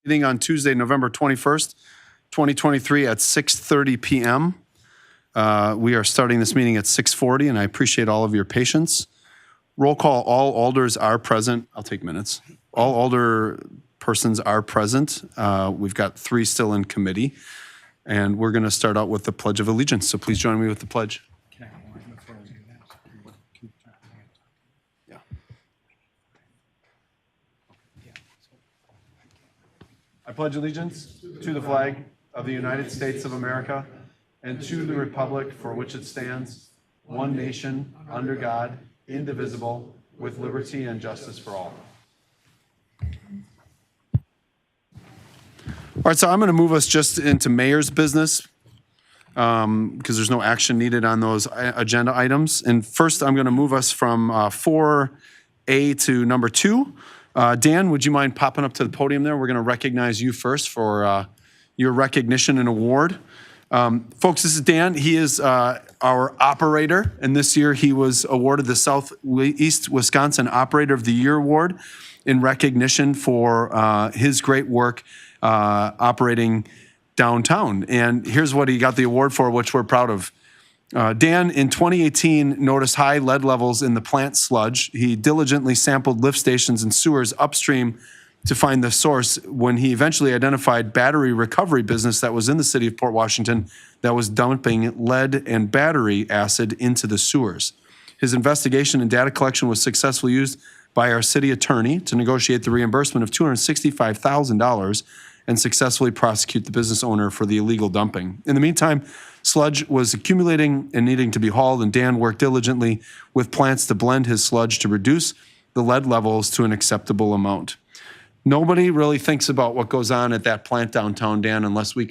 Meeting on Tuesday, November 21st, 2023 at 6:30 p.m. We are starting this meeting at 6:40, and I appreciate all of your patience. Roll call, all alders are present. I'll take minutes. All alder persons are present. We've got 3 still in committee, and we're going to start out with the Pledge of Allegiance. So please join me with the pledge. I pledge allegiance to the flag of the United States of America and to the republic for which it stands, one nation, under God, indivisible, with liberty and justice for all. All right, so I'm going to move us just into mayor's business because there's no action needed on those agenda items. And first, I'm going to move us from 4A to number 2. Dan, would you mind popping up to the podium there? We're going to recognize you first for your recognition and award. Folks, this is Dan. He is our operator, and this year he was awarded the Southeast Wisconsin Operator of the Year Award in recognition for his great work operating downtown. And here's what he got the award for, which we're proud of. Dan, in 2018, noticed high lead levels in the plant sludge. He diligently sampled lift stations and sewers upstream to find the source when he eventually identified battery recovery business that was in the city of Port Washington that was dumping lead and battery acid into the sewers. His investigation and data collection was successfully used by our city attorney to negotiate the reimbursement of $265,000 and successfully prosecute the business owner for the illegal dumping. In the meantime, sludge was accumulating and needing to be hauled, and Dan worked diligently with plants to blend his sludge to reduce the lead levels to an acceptable amount. Nobody really thinks about what goes on at that plant downtown, Dan, unless we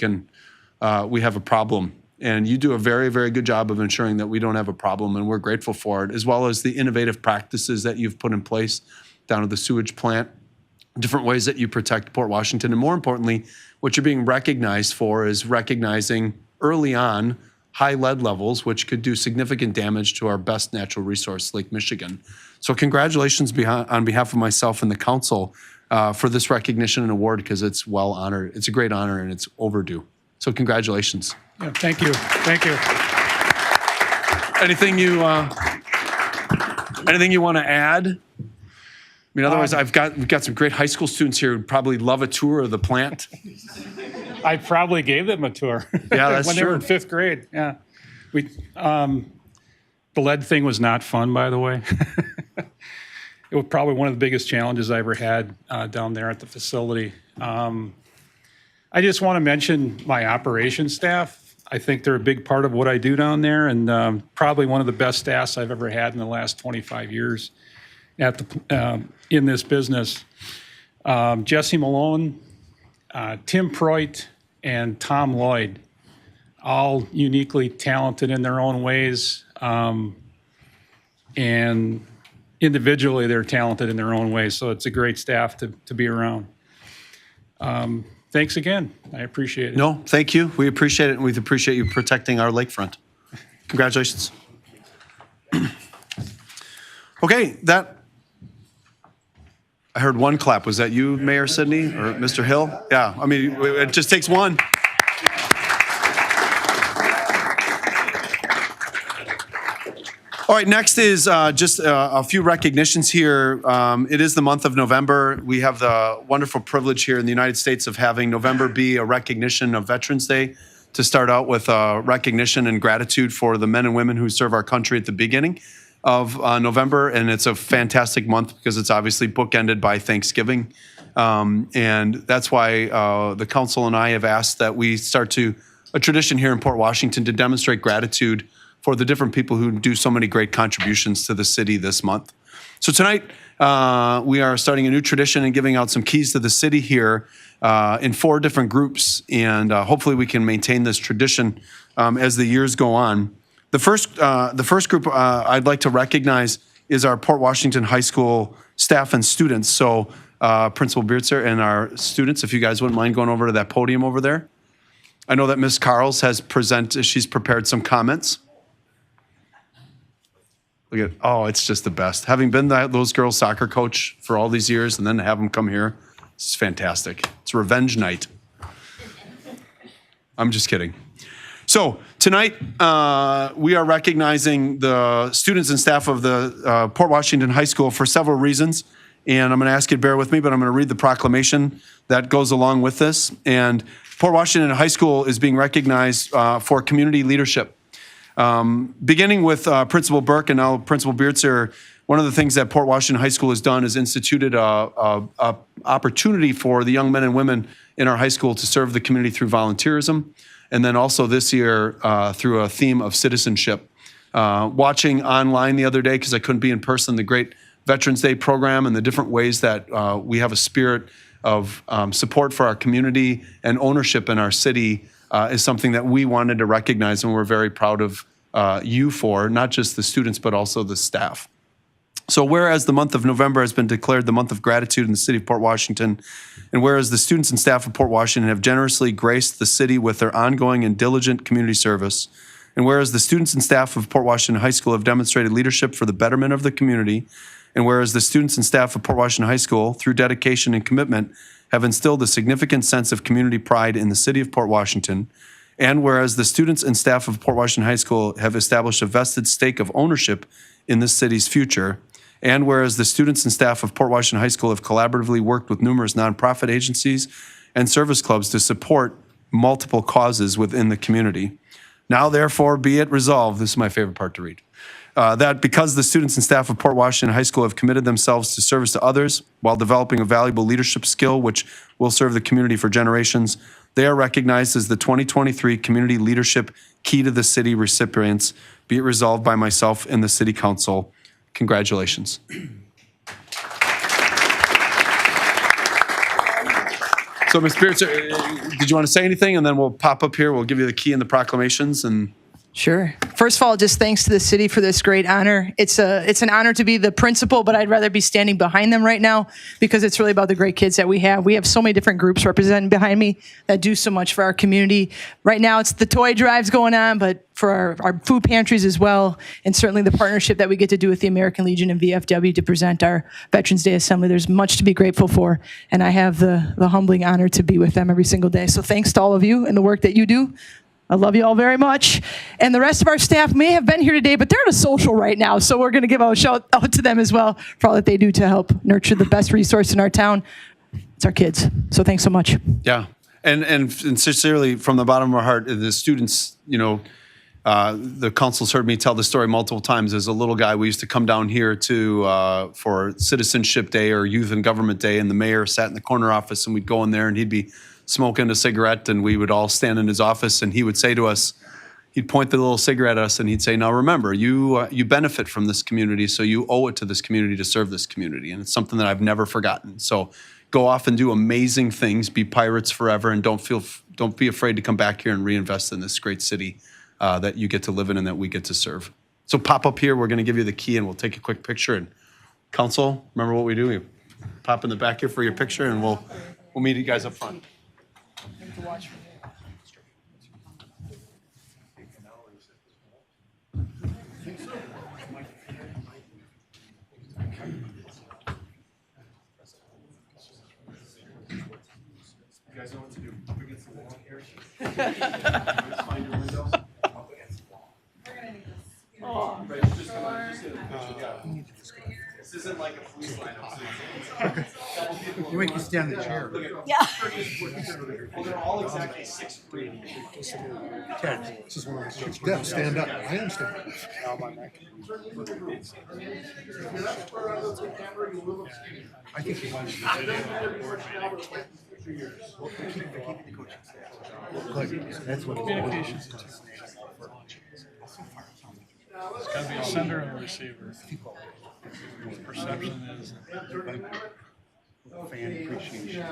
have a problem. And you do a very, very good job of ensuring that we don't have a problem, and we're grateful for it, as well as the innovative practices that you've put in place down at the sewage plant, different ways that you protect Port Washington, and more importantly, what you're being recognized for is recognizing early on high lead levels, which could do significant damage to our best natural resource, Lake Michigan. So congratulations on behalf of myself and the council for this recognition and award, because it's well honored. It's a great honor and it's overdue. So congratulations. Yeah, thank you. Thank you. Anything you want to add? I mean, otherwise, we've got some great high school students here who probably love a tour of the plant. I probably gave them a tour. Yeah, that's when true. they were in 5th grade. Yeah, the lead thing was not fun, by the way. It was probably one of the biggest challenges I ever had down there at the facility. I just want to mention my operations staff. I think they're a big part of what I do down there, and probably one of the best staffs I've ever had in the last 25 years at the in this business. Jesse Malone, Tim Proit, and Tom Lloyd, all uniquely talented in their own ways, and individually they're talented in their own ways. So it's a great staff to be around. Thanks again. I appreciate it. No, thank you. We appreciate it, and we appreciate you protecting our lakefront. Congratulations. Okay, I heard one clap. Was that you, Mayor Sidney, or Mr. Hill? Yeah, I mean, it just takes one. All right, next is just a few recognitions here. It is the month of November. We have the wonderful privilege here in the United States of having November be a recognition of Veterans Day, to start out with recognition and gratitude for the men and women who serve our country at the beginning of November. And it's a fantastic month because it's obviously bookended by Thanksgiving. And that's why the council and I have asked that we start a tradition here in Port Washington to demonstrate gratitude for the different people who do so many great contributions to the city this month. So tonight, we are starting a new tradition and giving out some keys to the city here in 4 different groups. And hopefully we can maintain this tradition as the years go on. The first group I'd like to recognize is our Port Washington High School staff and students. So Principal Beertzer and our students, if you guys wouldn't mind going over to that podium over there. I know that Ms. Carls she's prepared some comments. Look at, oh, it's just the best. Having been those girls' soccer coach for all these years and then to have them come here, it's fantastic. It's It's revenge night. I'm just kidding. So tonight, we are recognizing the students and staff of the Port Washington High School for several reasons. And I'm going to ask you to bear with me, but I'm going to read the proclamation that goes along with this. And Port Washington High School is being recognized for community leadership. Beginning with Principal Burke and now Principal Beertzer, one of the things that Port Washington High School has done is instituted a opportunity for the young men and women in our high school to serve the community through volunteerism. And then also this year through a theme of citizenship. Watching online the other day, because I couldn't be in person, the great Veterans Day program and the different ways that we have a spirit of support for our community and ownership in our city is something that we wanted to recognize, and we're very proud of you for, not just the students, but also the staff. So whereas the month of November has been declared the month of gratitude in the city of Port Washington, and whereas the students and staff of Port Washington have generously graced the city with their ongoing and diligent community service, and whereas the students and staff of Port Washington High School have demonstrated leadership for the betterment of the community, and whereas the students and staff of Port Washington High School, through dedication and commitment, have instilled a significant sense of community pride in the city of Port Washington, and whereas the students and staff of Port Washington High School have established a vested stake of ownership in this city's future, and whereas the students and staff of Port Washington High School have collaboratively worked with numerous nonprofit agencies and service clubs to support multiple causes within the community. Now, therefore, be it resolved, this is my favorite part to read, that because the students and staff of Port Washington High School have committed themselves to service to others while developing a valuable leadership skill which will serve the community for generations, they are recognized as the 2023 Community Leadership Key to the City recipients. Be it resolved by myself and the City Council. Congratulations. So, Ms. Beertzer, did you want to say anything? And then we'll pop up here. We'll give you the key and the proclamations. And Sure. First of all, just thanks to the city for this great honor. It's an honor to be the principal, but I'd rather be standing behind them right now because it's really about the great kids that we have. We have so many different groups represented behind me that do so much for our community. Right now, it's the toy drives going on, but for our food pantries as well, and certainly the partnership that we get to do with the American Legion and VFW to present our Veterans Day Assembly. There's much to be grateful for, and I have the humbling honor to be with them every single day. So thanks to all of you and the work that you do. I love you all very much. And the rest of our staff may have been here today, but they're at a social right now. So we're going to give a shout out to them as well for all that they do to help nurture the best resource in our town. It's our kids. So thanks so much. yeah, and sincerely, from the bottom of our heart, the students, the council's heard me tell the story multiple times. As a little guy, we used to come down here for Citizenship Day or Youth and Government Day, and the mayor sat in the corner office, and we'd go in there, and he'd be smoking a cigarette, and we would all stand in his office, and he would say to us, he'd point the little cigarette at us, and he'd say, now remember, you benefit from this community, so you owe it to this community to serve this community. And it's something that I've never forgotten. So go off and do amazing things, be pirates forever, and don't be afraid to come back here and reinvest in this great city that you get to live in and that we get to serve. So pop up here, we're gonna give you the key, and we'll take a quick picture. And council, remember what we do? You pop in the back here for your picture, and we'll meet you guys up front. You guys know what to do. Up against the wall here. Find your window. Up against the wall. We're gonna need this. Oh. Right, just get a picture. Yeah. This isn't like a police lineup. You make you stand in the chair. Yeah. Well, they're all exactly 6'3". Ted, this is one of those things. Yeah, stand up. I understand. I think you want to keep the coaching staff. Good. That's what Communications. It's got to be a sender and a receiver. Perception is. fan appreciation.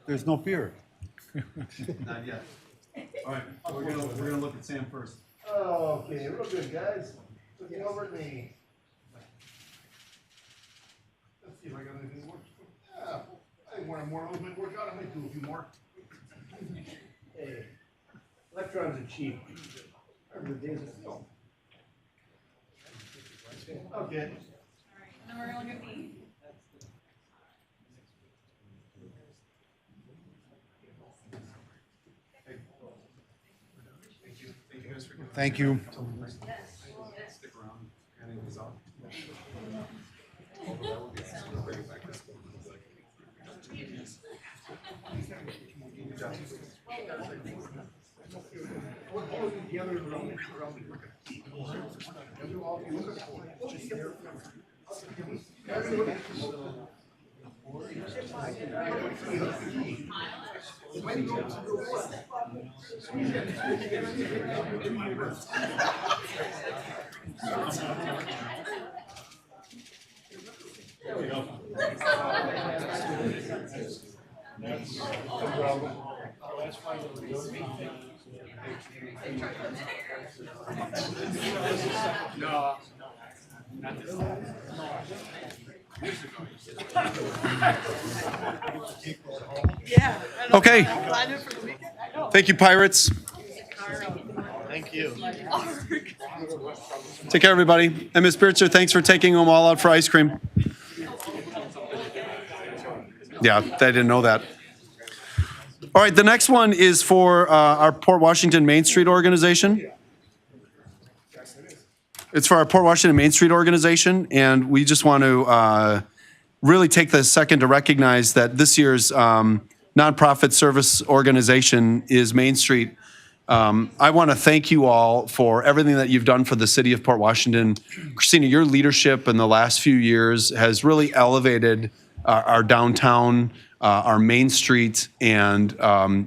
There's no beer. Not yet. All right, we're gonna look at Sam first. Oh, okay, real good, guys. Looking over at me. Let's see if I got anything more. Yeah, I think one more movement work out. I might do a few more. Hey, electrons are cheap. Remember the days of film. Okay. Thank you. Okay. Thank you, Pirates. Thank you. Take care, everybody. And Ms. Spitzer, thanks for taking them all out for ice cream. Yeah, they didn't know that. All right, the next one is for our Port Washington Main Street organization. It's for our Port Washington Main Street organization, and we just want to really take the second to recognize that this year's nonprofit service organization is Main Street. I want to thank you all for everything that you've done for the city of Port Washington. Christina, your leadership in the last few years has really elevated our downtown, our Main Street, and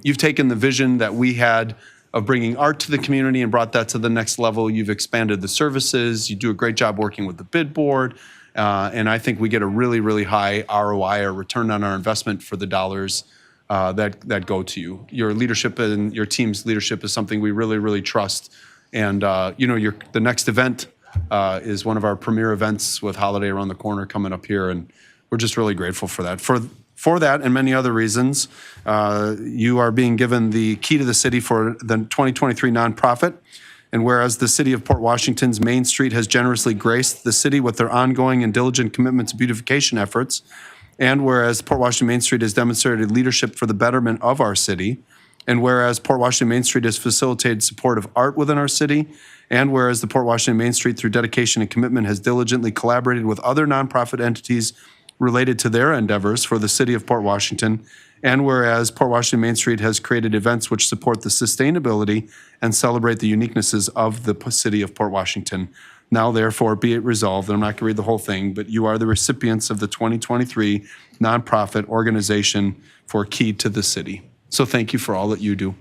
you've taken the vision that we had of bringing art to the community and brought that to the next level. You've expanded the services. You do a great job working with the bid board. And I think we get a really, really high ROI or return on our investment for the dollars that go to you. Your leadership and your team's leadership is something we really, really trust. And the next event is one of our premier events with Holiday around the corner coming up here, and we're just really grateful for that. For that and many other reasons, you are being given the key to the city for the 2023 nonprofit. And whereas the city of Port Washington's Main Street has generously graced the city with their ongoing and diligent commitment to beautification efforts, and whereas Port Washington Main Street has demonstrated leadership for the betterment of our city, and whereas Port Washington Main Street has facilitated support of art within our city, and whereas the Port Washington Main Street, through dedication and commitment, has diligently collaborated with other nonprofit entities related to their endeavors for the city of Port Washington, and whereas Port Washington Main Street has created events which support the sustainability and celebrate the uniquenesses of the city of Port Washington. Now, therefore, be it resolved, and I'm not going to read the whole thing, but you are the recipients of the 2023 nonprofit organization for Key to the City. So thank you for all that you do.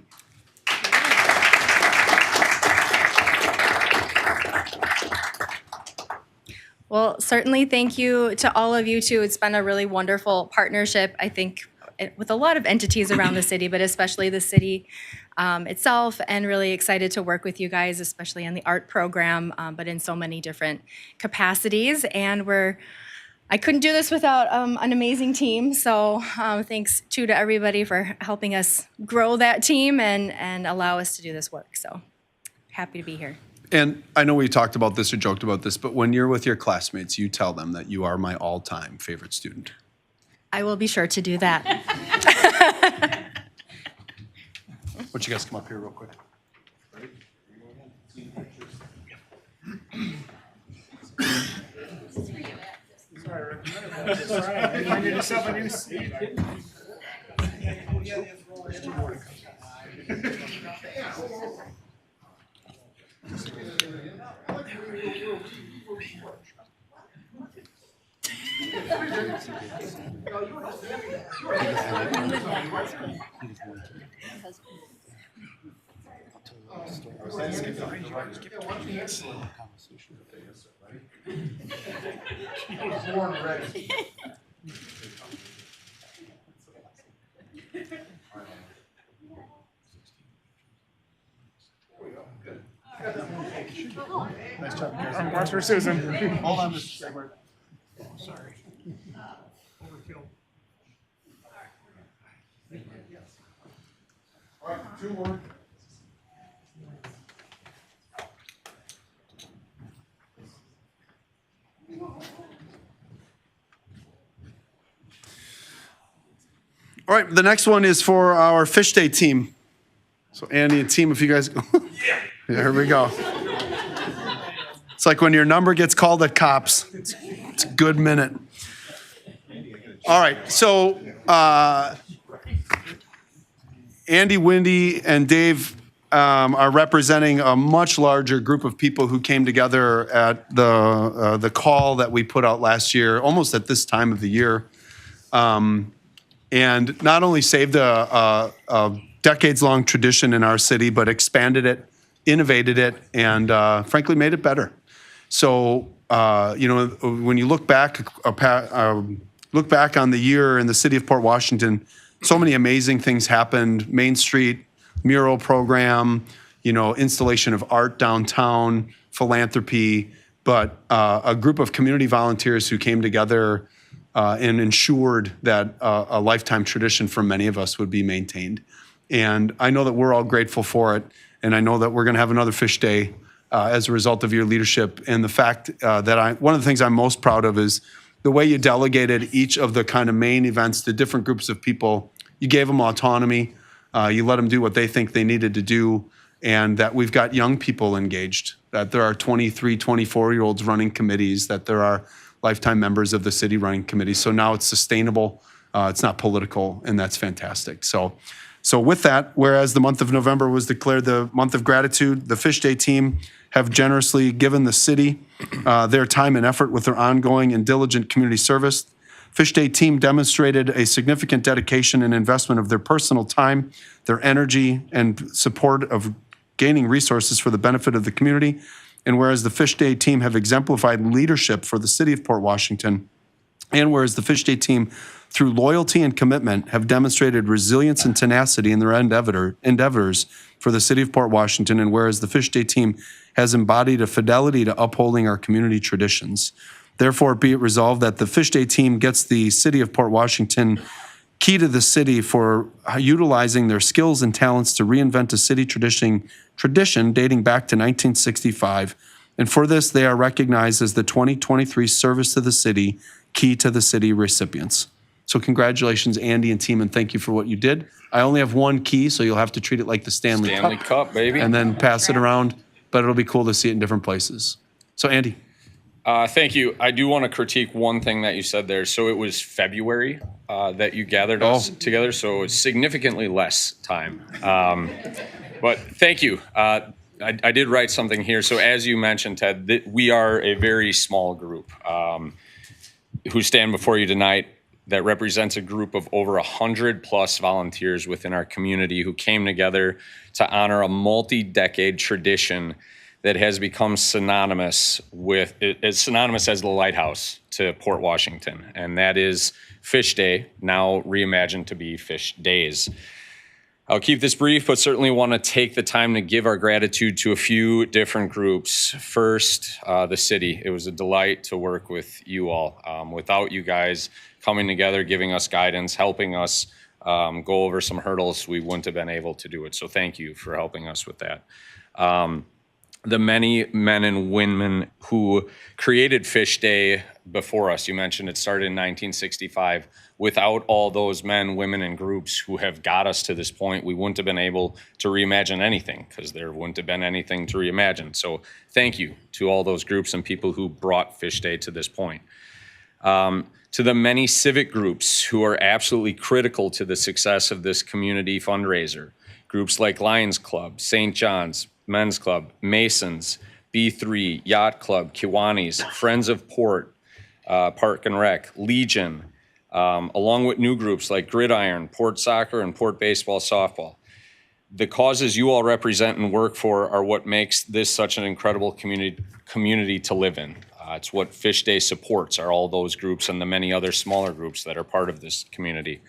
Well, certainly thank you to all of you too. It's been a really wonderful partnership, I think, with a lot of entities around the city, but especially the city itself, and really excited to work with you guys, especially on the art program, but in so many different capacities. And I couldn't do this without an amazing team. So thanks too to everybody for helping us grow that team and allow us to do this work. So happy to be here. And I know we talked about this or joked about this, but when you're with your classmates, you tell them that you are my all-time favorite student. I will be sure to do that. Why don't you guys come up here real quick? Find yourself a new seat. Watch for Susan. Hold on, Mr. Segward. Sorry. Overkill. All right, 2 more. All right, the next one is for our Fish Day team. So Andy and team, if you guys, yeah, here we go. It's like when your number gets called at cops. It's a good minute. All right, so Andy, Wendy, and Dave are representing a much larger group of people who came together at the call that we put out last year, almost at this time of the year, and not only saved a decades-long tradition in our city, but expanded it, innovated it, and frankly made it better. So when you look back on the year in the city of Port Washington, so many amazing things happened. Main Street mural program, installation of art downtown, philanthropy, but a group of community volunteers who came together and ensured that a lifetime tradition for many of us would be maintained. And I know that we're all grateful for it, and I know that we're going to have another Fish Day as a result of your leadership. And the fact that one of the things I'm most proud of is the way you delegated each of the kind of main events to different groups of people. You gave them autonomy. You let them do what they think they needed to do, and that we've got young people engaged, that there are 23, 24-year-olds running committees, that there are lifetime members of the city running committees. So now it's sustainable, it's not political, and that's fantastic. So with that, whereas the month of November was declared the month of gratitude, the Fish Day team have generously given the city their time and effort with their ongoing and diligent community service. Fish Day team demonstrated a significant dedication and investment of their personal time, their energy, and support of gaining resources for the benefit of the community. And whereas the Fish Day team have exemplified leadership for the city of Port Washington, and whereas the Fish Day team, through loyalty and commitment, have demonstrated resilience and tenacity in their endeavors for the city of Port Washington, and whereas the Fish Day team has embodied a fidelity to upholding our community traditions. Therefore, be it resolved that the Fish Day team gets the city of Port Washington key to the city for utilizing their skills and talents to reinvent a city tradition dating back to 1965. And for this, they are recognized as the 2023 Service to the City Key to the City recipients. So congratulations, Andy and team, and thank you for what you did. I only have one key, so you'll have to treat it like the Stanley Cup, baby. And then pass it around, but it'll be cool to see it in different places. So Andy. Thank you. I do want to critique one thing that you said there. So it was February that you gathered us together, so it's significantly less time. But thank you. I did write something here. So as you mentioned, Ted, we are a very small group who stand before you tonight that represents a group of over 100 plus volunteers within our community who came together to honor a multi-decade tradition that has become synonymous as the lighthouse to Port Washington, and that is Fish Day, now reimagined to be Fish Days. I'll keep this brief, but certainly want to take the time to give our gratitude to a few different groups. First, the city. It was a delight to work with you all. Without you guys coming together, giving us guidance, helping us go over some hurdles, we wouldn't have been able to do it. So thank you for helping us with that. The many men and women who created Fish Day before us. You mentioned it started in 1965. Without all those men, women, and groups who have got us to this point, we wouldn't have been able to reimagine anything because there wouldn't have been anything to reimagine. So thank you to all those groups and people who brought Fish Day to this point. To the many civic groups who are absolutely critical to the success of this community fundraiser. Groups like Lions Club, St. John's, Men's Club, Masons, B3, Yacht Club, Kiwanis, Friends of Port, Park and Rec, Legion, along with new groups like Gridiron, Port Soccer, and Port Baseball Softball. The causes you all represent and work for are what makes this such an incredible community to live in. It's what Fish Day supports, are all those groups and the many other smaller groups that are part of this community.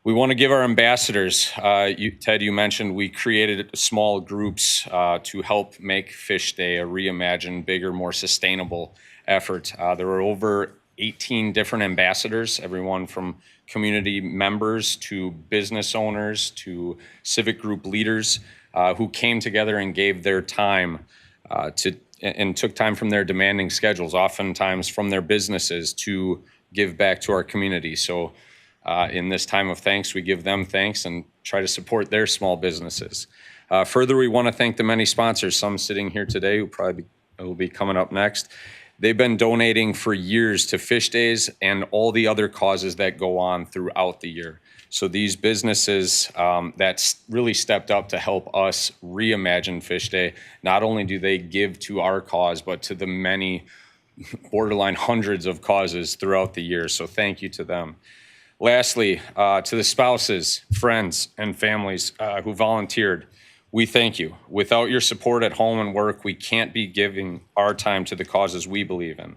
We want to give our ambassadors, Ted, you mentioned we created small groups to help make Fish Day a reimagined, bigger, more sustainable effort. There were over 18 different ambassadors, everyone from community members to business owners to civic group leaders who came together and gave their time and took time from their demanding schedules, oftentimes from their businesses, to give back to our community. So In this time of thanks, we give them thanks and try to support their small businesses. Further, we want to thank the many sponsors, some sitting here today who probably will be coming up next. They've been donating for years to Fish Days and all the other causes that go on throughout the year. So these businesses that really stepped up to help us reimagine Fish Day, not only do they give to our cause, but to the many, borderline hundreds of causes throughout the year. So thank you to them. Lastly, to the spouses, friends, and families who volunteered, we thank you. Without your support at home and work, we can't be giving our time to the causes we believe in.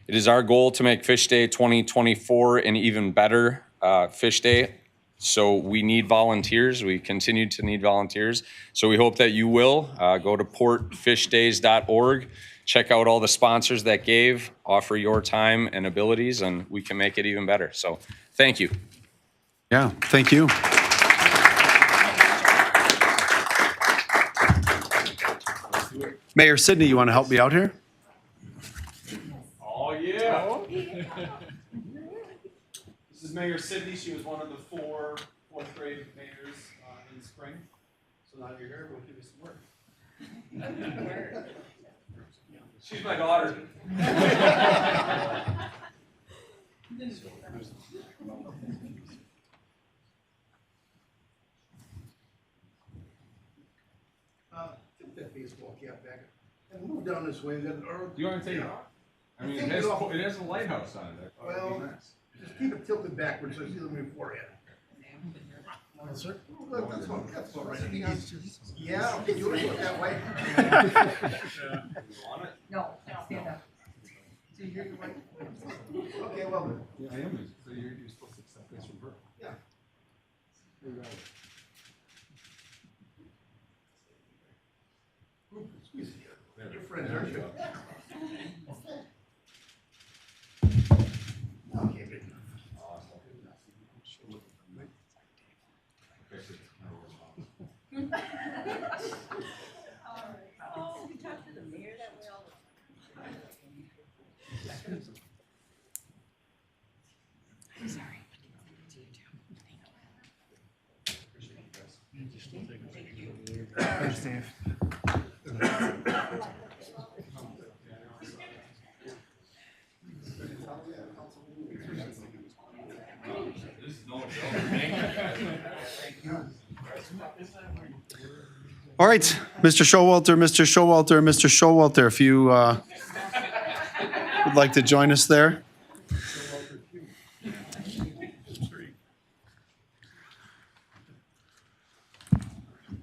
It is our goal to make Fish Day 2024 an even better Fish Day. So we need volunteers. We continue to need volunteers. So we hope that you will go to portfishdays.org, check out all the sponsors that gave, offer your time and abilities, and we can make it even better. So thank you. Yeah, thank you. Mayor Sidney, you want to help me out here? Oh, yeah. This is Mayor Sidney. She was one of the four fourth grade mayors in spring. So now you're here, we'll give you some work. She's my daughter. Take that baseball cap back and move down this way. Then, or, You want to take it off? I mean, Take it it off. has a lighthouse on it. Well, just keep it tilted backwards so I see the new forehead. Well, sir, that's all right. Yeah, okay, you want to go that way? No, stand up. Okay, well then. Yeah, I am. So you're supposed to accept this from her. Yeah. Your friends, aren't you? Okay, good enough. Thanks, Dave. All right, Mr. Showalter, Mr. Showalter, Mr. Showalter, if you would like to join us there.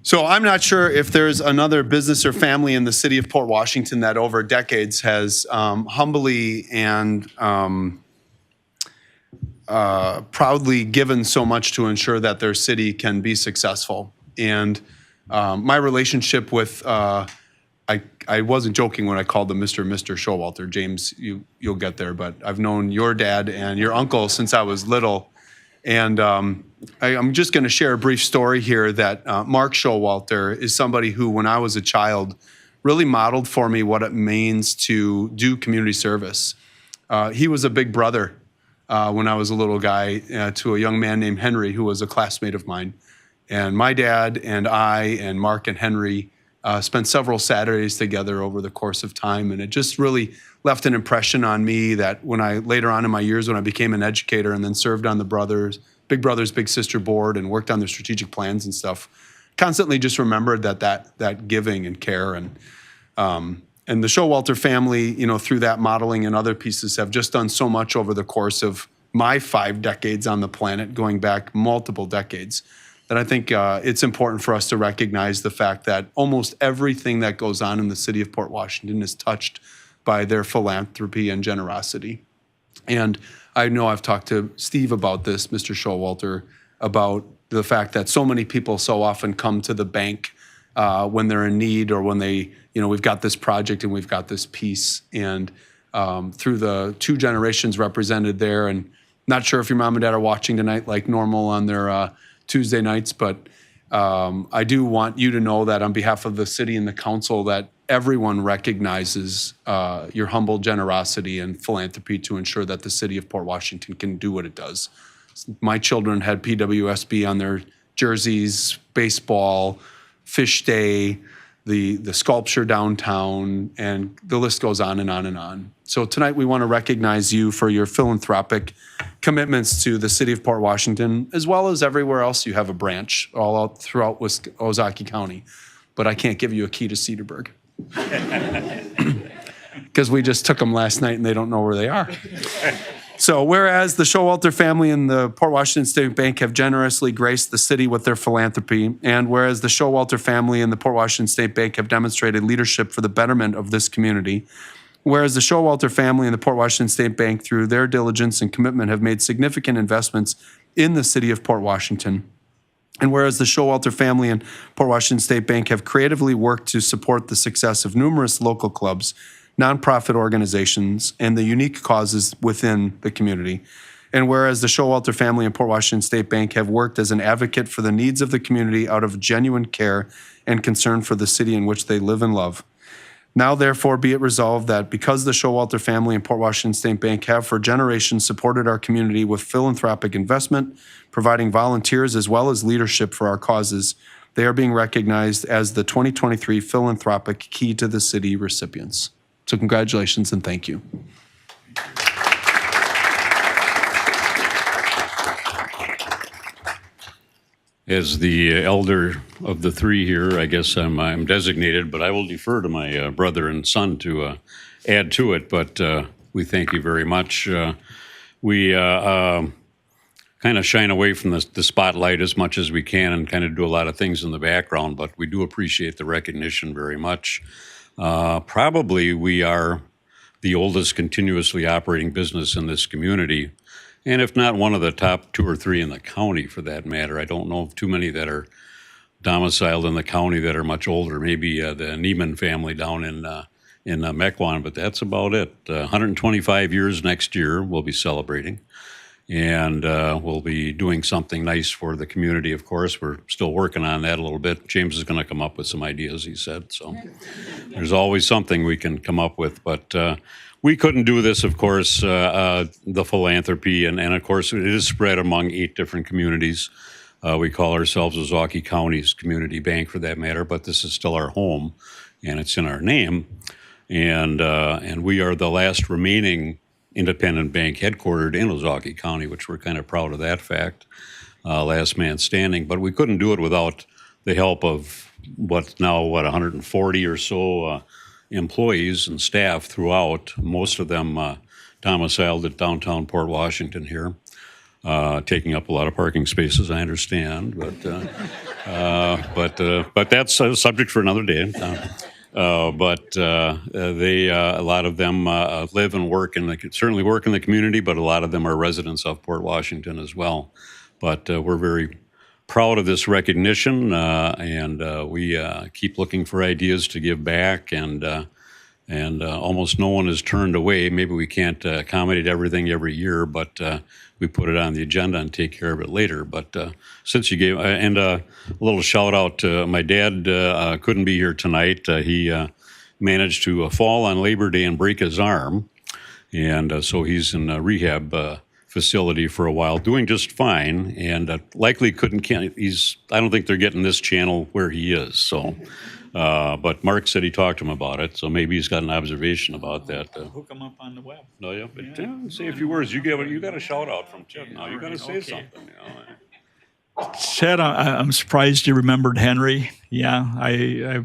So I'm not sure if there's another business or family in the city of Port Washington that over decades has humbly and proudly given so much to ensure that their city can be successful. And my relationship with, I wasn't joking when I called him Mr. Showalter. James, you'll get there, but I've known your dad and your uncle since I was little. And I'm just going to share a brief story here that Mark Showalter is somebody who, when I was a child, really modeled for me what it means to do community service. He was a big brother when I was a little guy to a young man named Henry, who was a classmate of mine. And my dad and I and Mark and Henry spent several Saturdays together over the course of time. And it just really left an impression on me that when I, later on in my years, when I became an educator and then served on the Big Brothers, Big Sister board and worked on their strategic plans and stuff, constantly just remembered that giving and care. And the Showalter family, through that modeling and other pieces have just done so much over the course of my 5 decades on the planet, going back multiple decades, that I think it's important for us to recognize the fact that almost everything that goes on in the city of Port Washington is touched by their philanthropy and generosity. And I know I've talked to Steve about this, Mr. Showalter, about the fact that so many people so often come to the bank when they're in need or when they, we've got this project and we've got this piece. And through the 2 generations represented there, and not sure if your mom and dad are watching tonight like normal on their Tuesday nights, but I do want you to know that on behalf of the city and the council that everyone recognizes your humble generosity and philanthropy to ensure that the city of Port Washington can do what it does. My children had PWSB on their jerseys, baseball, fish day, the sculpture downtown, and the list goes on and on and on. So tonight we want to recognize you for your philanthropic commitments to the city of Port Washington, as well as everywhere else you have a branch all out throughout Ozaukee County. But I can't give you a key to Cedarburg. Because we just took them last night and they don't know where they are. So whereas the Showalter family and the Port Washington State Bank have generously graced the city with their philanthropy, and whereas the Showalter family and the Port Washington State Bank have demonstrated leadership for the betterment of this community, whereas the Showalter family and the Port Washington State Bank, through their diligence and commitment, have made significant investments in the city of Port Washington, and whereas the Showalter family and Port Washington State Bank have creatively worked to support the success of numerous local clubs, nonprofit organizations, and the unique causes within the community. And whereas the Showalter family and Port Washington State Bank have worked as an advocate for the needs of the community out of genuine care and concern for the city in which they live and love. Now, therefore, be it resolved that because the Showalter family and Port Washington State Bank have for generations supported our community with philanthropic investment, providing volunteers as well as leadership for our causes, they are being recognized as the 2023 Philanthropic Key to the City recipients. So congratulations and thank you. As the elder of the three here, I guess I'm designated, but I will defer to my brother and son to add to it. But we thank you very much. We kind of shine away from the spotlight as much as we can and kind of do a lot of things in the background, but we do appreciate the recognition very much. Probably we are the oldest continuously operating business in this community, and if not one of the top 2 or 3 in the county for that matter. I don't know of too many that are domiciled in the county that are much older. Maybe the Neiman family down in Mequon, but that's about it. 125 years next year we'll be celebrating. And we'll be doing something nice for the community, of course. We're still working on that a little bit. James is going to come up with some ideas, he said. So there's always something we can come up with. But we couldn't do this, of course, the philanthropy. And of course, it is spread among 8 different communities. We call ourselves Ozaukee County's Community Bank, for that matter. But this is still our home, and it's in our name. And we are the last remaining independent bank headquartered in Ozaukee County, which we're kind of proud of that fact, last man standing. But we couldn't do it without the help of 140 or so employees and staff throughout, most of them domiciled at downtown Port Washington here, taking up a lot of parking spaces, I understand. But that's a subject for another day. A lot of them live and work certainly work in the community, but a lot of them are residents of Port Washington as well. But we're very proud of this recognition, and we keep looking for ideas to give back, and almost no one is turned away. Maybe we can't accommodate everything every year, but we put it on the agenda and take care of it later. But since you gave, and a little shout out to my dad, couldn't be here tonight. He managed to fall on Labor Day and break his arm. And so he's in a rehab facility for a while, doing just fine. And likely I don't think they're getting this channel where he is. So, but Mark said he talked to him about it. So maybe he's got an observation about that. Hook them up on the web. No, yeah, but say a few words. You got a shout out from Chet now. You got to say something. You know. Chet, I'm surprised you remembered Henry. Yeah,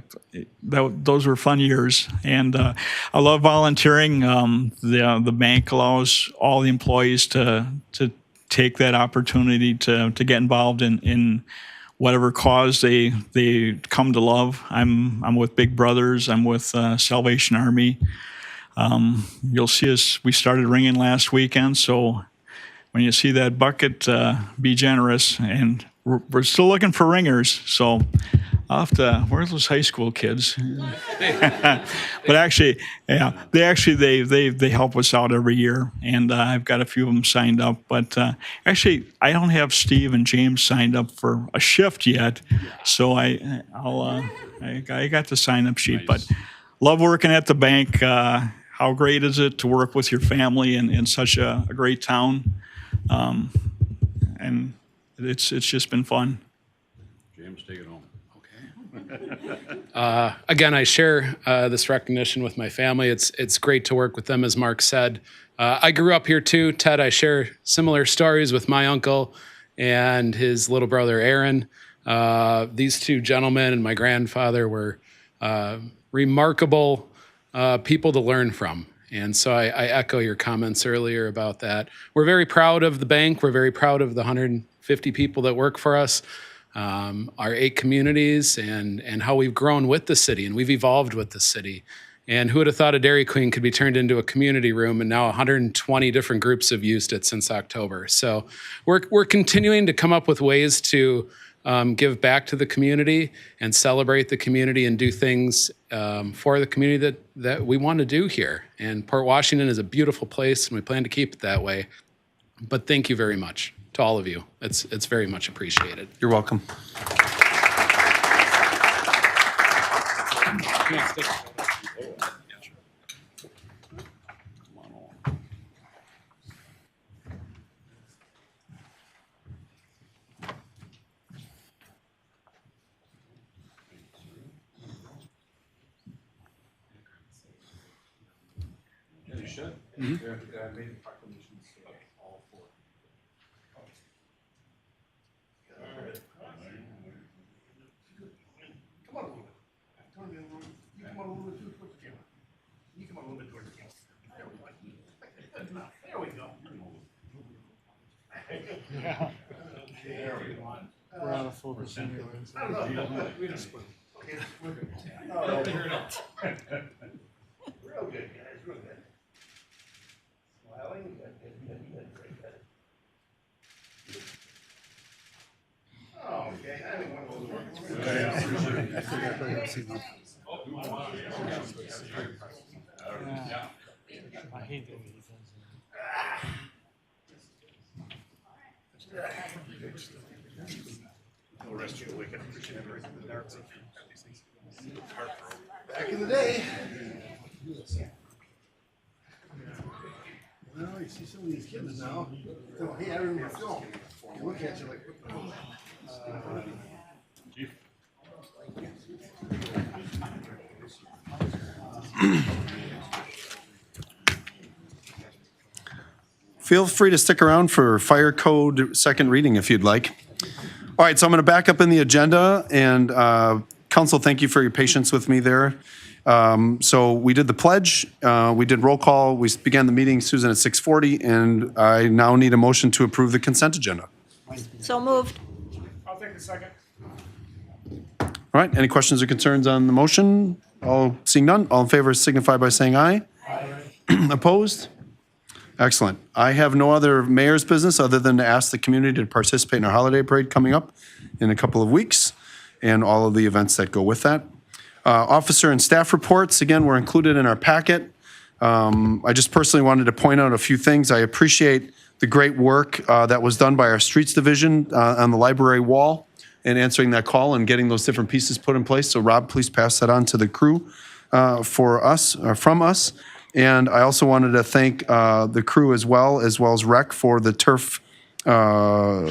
those were fun years, and I love volunteering. The bank allows all the employees to take that opportunity to get involved in whatever cause they come to love. I'm with Big Brothers. I'm with Salvation Army. You'll see us. We started ringing last weekend, so when you see that bucket, be generous. And we're still looking for ringers. So I'll have to. Where's those high school kids? But actually, yeah, they help us out every year, and I've got a few of them signed up. But actually, I don't have Steve and James signed up for a shift yet, so I got the sign up sheet. Nice. But love working at the bank. How great is it to work with your family in such a great town? and it's just been fun. James, take it home. Again, I share this recognition with my family. It's great to work with them, as Mark said. I grew up here too. Ted, I share similar stories with my uncle and his little brother, Aaron. These two gentlemen and my grandfather were remarkable people to learn from. And so I echo your comments earlier about that. We're very proud of the bank. We're very proud of the 150 people that work for us, our 8 communities, and how we've grown with the city and we've evolved with the city. And who would have thought a Dairy Queen could be turned into a community room, and now 120 different groups have used it since October. So we're continuing to come up with ways to give back to the community and celebrate the community and do things for the community that we want to do here. And Port Washington is a beautiful place, and we plan to keep it that way. But thank you very much to all of you. It's very much appreciated. You're welcome. Come on a little bit. Turn me a little. You come on a little bit too towards the camera. You come on a little bit towards the camera. There we go. Good enough. There we go. We're out of focus anyways. I don't know. We just split. Okay, we're good. Real good, guys. Real good. Smiling. Good. Oh, okay. I think one of those works. I forgot that I've seen that. I hate the way he does No rest of the week. I appreciate everything. Back in the day. Well, you see some of these kids now. Oh, hey, I remember film. You look at you like, Feel free to stick around for fire code second reading if you'd like. All right, so I'm going to back up in the agenda, and council, thank you for your patience with me there. So we did the pledge, we did roll call, we began the meeting, Susan, at 6:40, and I now need a motion to approve the consent agenda. So moved. I'll take a second. All right, any questions or concerns on the motion? All seeing none, all in favor signify by saying aye. Aye. Opposed? Excellent. I have no other mayor's business other than to ask the community to participate in our holiday parade coming up in a couple of weeks and all of the events that go with that. Officer and staff reports, again, were included in our packet. I just personally wanted to point out a few things. I appreciate the great work that was done by our streets division on the library wall and answering that call and getting those different pieces put in place. So Rob, please pass that on to the crew for us, from us. And I also wanted to thank the crew as well as Rec for the turf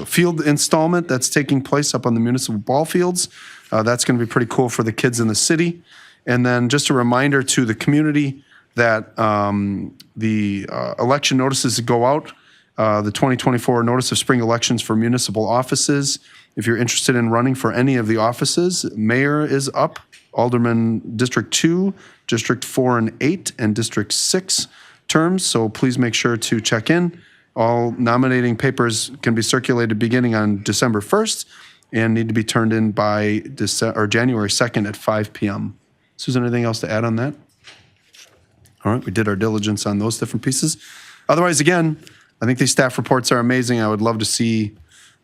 field installment that's taking place up on the municipal ball fields. That's going to be pretty cool for the kids in the city. And then just a reminder to the community that the election notices go out, the 2024 notice of spring elections for municipal offices. If you're interested in running for any of the offices, mayor is up, alderman District 2, District 4 and 8, and District 6 terms. So please make sure to check in. All nominating papers can be circulated beginning on December 1st and need to be turned in by January 2nd at 5 p.m. Susan, anything else to add on that? All right, we did our diligence on those different pieces. Otherwise, again, I think these staff reports are amazing. I would love to see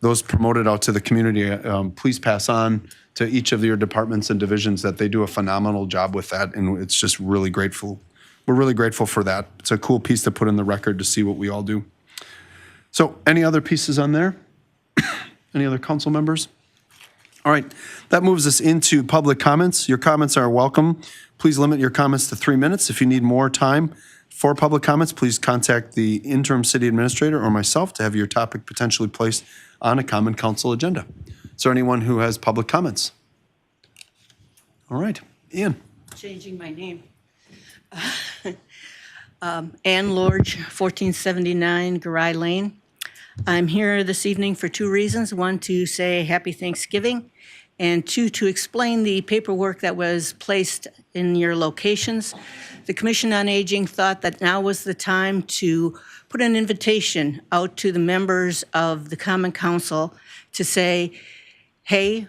those promoted out to the community. Please pass on to each of your departments and divisions that they do a phenomenal job with that, and it's just really grateful. We're really grateful for that. It's a cool piece to put in the record to see what we all do. So any other pieces on there? Any other council members? All right, that moves us into public comments. Your comments are welcome. Please limit your comments to 3 minutes. If you need more time, For public comments, please contact the interim city administrator or myself to have your topic potentially placed on a common council agenda. Is there anyone who has public comments? All right, Ian. Changing my name. Ann Lorge, 1479 Garai Lane. I'm here this evening for two reasons. One, to say happy Thanksgiving, and two, to explain the paperwork that was placed in your locations. The Commission on Aging thought that now was the time to put an invitation out to the members of the Common Council to say, hey,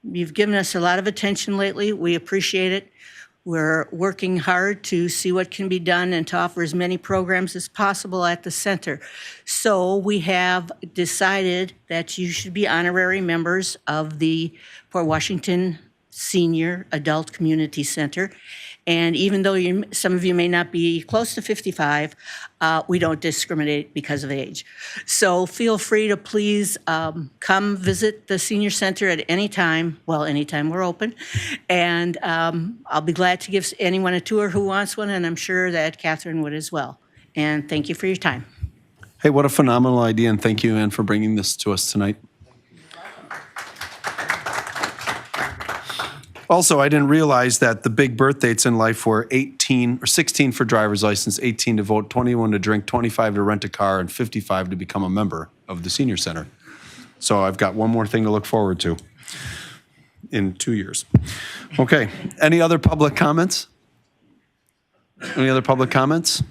you've given us a lot of attention lately. We appreciate it. We're working hard to see what can be done and to offer as many programs as possible at the center. So we have decided that you should be honorary members of the Port Washington Senior Adult Community Center. And even though some of you may not be close to 55, we don't discriminate because of age. So feel free to please come visit the senior center at any time. Well, anytime we're open. And I'll be glad to give anyone a tour who wants one, and I'm sure that Catherine would as well. And thank you for your time. Hey, what a phenomenal idea, and thank you, Ann, for bringing this to us tonight. Also, I didn't realize that the big birth dates in life were 18 or 16 for driver's license, 18 to vote, 21 to drink, 25 to rent a car, and 55 to become a member of the senior center. So I've got one more thing to look forward to in 2 years. Okay, any other public comments? Any other public comments?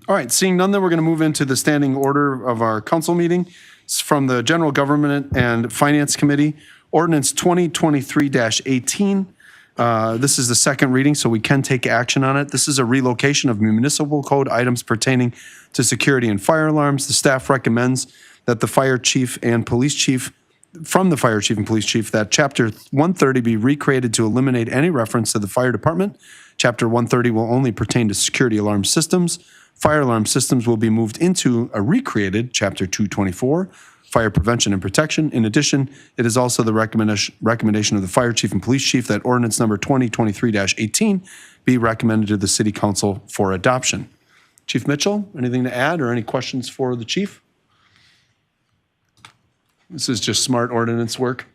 All right, seeing none, then we're going to move into the standing order of our council meeting. It's from the General Government and Finance Committee, Ordinance 2023-18. This is the second reading, so we can take action on it. This is a relocation of municipal code items pertaining to security and fire alarms. The staff recommends that the fire chief and police chief, from the fire chief and police chief, that Chapter 130 be recreated to eliminate any reference to the fire department. Chapter 130 will only pertain to security alarm systems. Fire alarm systems will be moved into a recreated Chapter 224, Fire Prevention and Protection. In addition, it is also the recommendation of the fire chief and police chief that ordinance number 2023-18 be recommended to the city council for adoption. Chief Mitchell, anything to add or any questions for the chief? This is just smart ordinance work.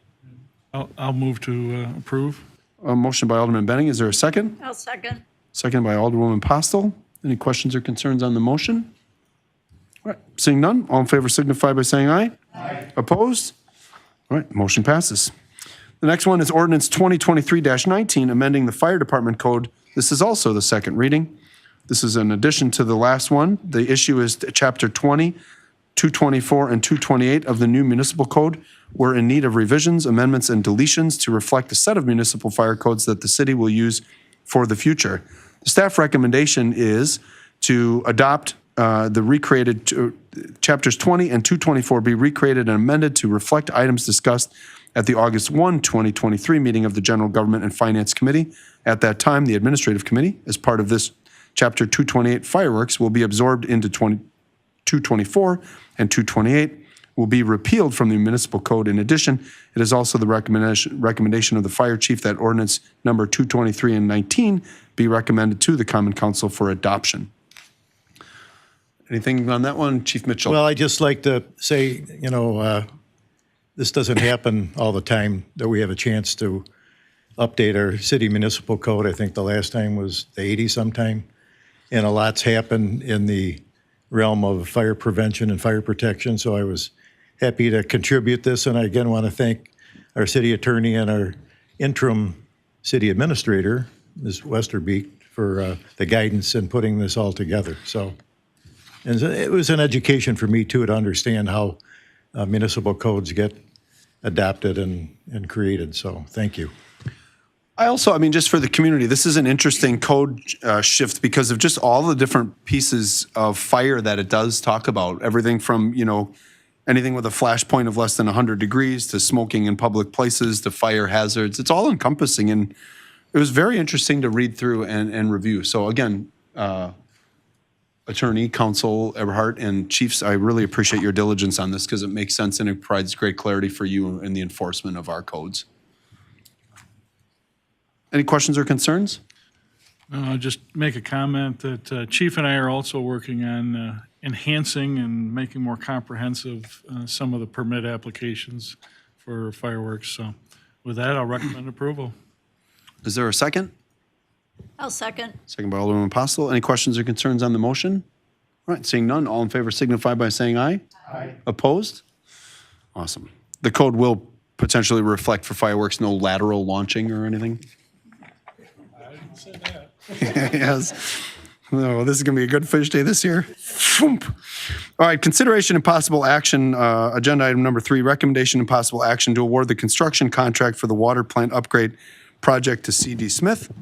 I'll move to approve. A motion by Alderman Benning. Is there a second? I'll second. Second by Alderwoman Postel. Any questions or concerns on the motion? All right, seeing none, all in favor signify by saying aye. Aye. Opposed? All right, motion passes. The next one is ordinance 2023-19, amending the fire department code. This is also the second reading. This is in addition to the last one. The issue is Chapter 20, 224, and 228 of the new municipal code. We're in need of revisions, amendments, and deletions to reflect a set of municipal fire codes that the city will use for the future. The staff recommendation is to adopt the recreated Chapters 20 and 224 be recreated and amended to reflect items discussed at the August 1, 2023 meeting of the General Government and Finance Committee. At that time, the Administrative Committee, as part of this Chapter 228 fireworks, will be absorbed into 224, and 228 will be repealed from the municipal code. In addition, it is also the recommendation of the fire chief that ordinance number 223 and 19 be recommended to the Common Council for adoption. Anything on that one, Chief Mitchell? Well, I'd just like to say, this doesn't happen all the time that we have a chance to update our city municipal code. I think the last time was the 80s sometime. And a lot's happened in the realm of fire prevention and fire protection. So I was happy to contribute this. And I again want to thank our city attorney and our interim city administrator, Ms. Westerbeek, for the guidance in putting this all together. So, and it was an education for me too to understand how municipal codes get adopted and created. So thank you. I also, just for the community, this is an interesting code shift because of just all the different pieces of fire that it does talk about. Everything from, anything with a flash point of less than 100 degrees to smoking in public places to fire hazards. It's all encompassing, and it was very interesting to read through and review. So again, Attorney, Counsel Eberhardt, and Chiefs, I really appreciate your diligence on this because it makes sense and it provides great clarity for you in the enforcement of our codes. Any questions or concerns? I'll just make a comment that Chief and I are also working on enhancing and making more comprehensive some of the permit applications for fireworks. So with that, I'll recommend approval. Is there a second? I'll second. Second by Alderman Postle. Any questions or concerns on the motion? All right, seeing none, all in favor signify by saying aye. Aye. Opposed? Awesome. The code will potentially reflect for fireworks no lateral launching or anything? I didn't say that. Yes. No, this is going to be a good fish day this year. All right, consideration and possible action, agenda item number 3, recommendation and possible action to award the construction contract for the water plant upgrade project to C.D. Smith.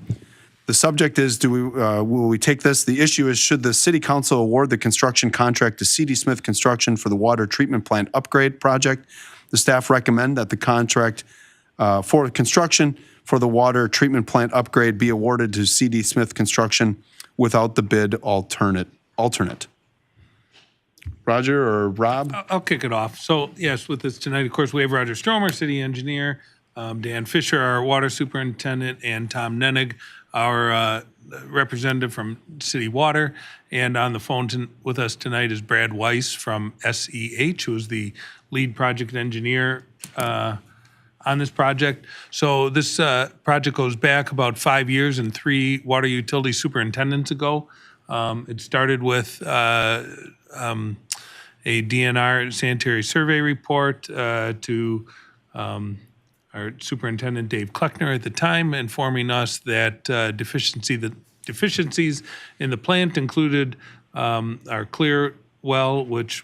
The subject is, will we take this? The issue is, should the city council award the construction contract to C.D. Smith Construction for the water treatment plant upgrade project? The staff recommend that the contract for construction for the water treatment plant upgrade be awarded to C.D. Smith Construction without the bid alternate. Roger or Rob? I'll kick it off. So yes, with this tonight, of course, we have Roger Stromer, city engineer, Dan Fisher, our water superintendent, and Tom Nenig, our representative from City Water. And on the phone with us tonight is Brad Weiss from SEH, who is the lead project engineer on this project. So this project goes back about 5 years and 3 water utility superintendents ago. It started with a DNR sanitary survey report to our superintendent, Dave Kleckner, at the time, informing us that the deficiencies in the plant included our clear well, which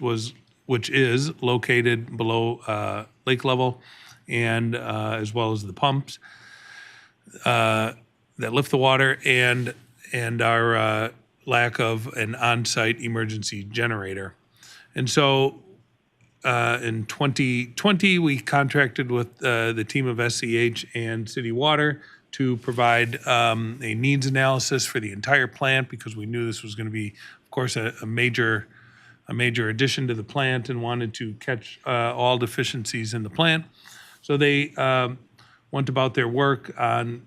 is located below lake level, and as well as the pumps that lift the water, and our lack of an on-site emergency generator. And so in 2020, we contracted with the team of SEH and City Water to provide a needs analysis for the entire plant, because we knew this was going to be, of course, a major addition to the plant, and wanted to catch all deficiencies in the plant. So they went about their work on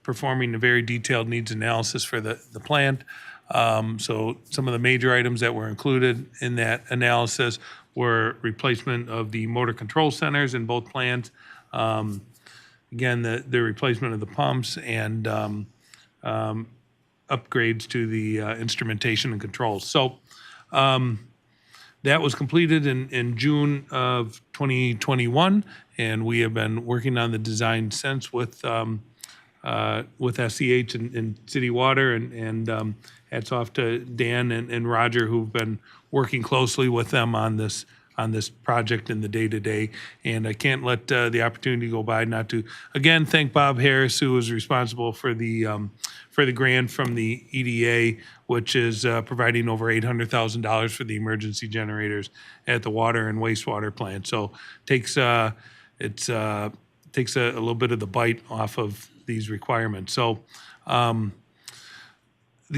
performing a very detailed needs analysis for the plant. So some of the major items that were included in that analysis were replacement of the motor control centers in both plants. Again, the replacement of the pumps, and upgrades to the instrumentation and controls. So that was completed in June of 2021, and we have been working on the design since with SEH and City Water, and hats off to Dan and Roger, who've been working closely with them on this project in the day-to-day. And I can't let the opportunity go by not to, again, thank Bob Harris, who was responsible for the grant from the EDA, which is providing over $800,000 for the emergency generators at the water and wastewater plant. So takes a little bit of the bite off of these requirements. So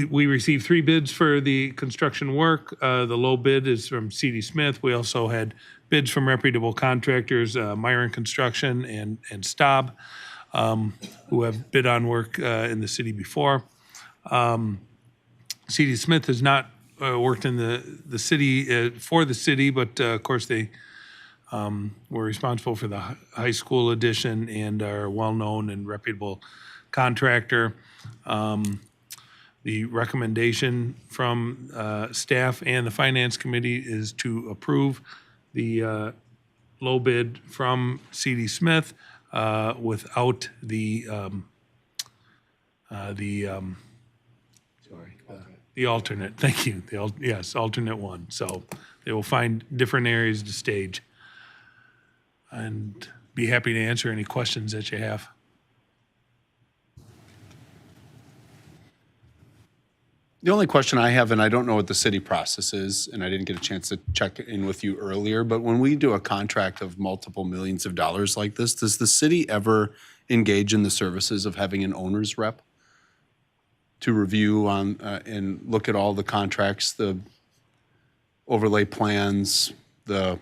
we received 3 bids for the construction work. The low bid is from C.D. Smith. We also had bids from reputable contractors, Myron Construction and Staub, who have bid on work in the city before. C.D. Smith has not worked in the city for the city, but of course they were responsible for the high school addition and are a well-known and reputable contractor. The recommendation from staff and the finance committee is to approve the low bid from C.D. Smith without the alternate. Thank you. Yes, alternate one. So they will find different areas to stage, and be happy to answer any questions that you have. The only question I have, and I don't know what the city process is, and I didn't get a chance to check in with you earlier, but when we do a contract of multiple millions of dollars like this, does the city ever engage in the services of having an owner's rep to review on and look at all the contracts, the overlay plans, the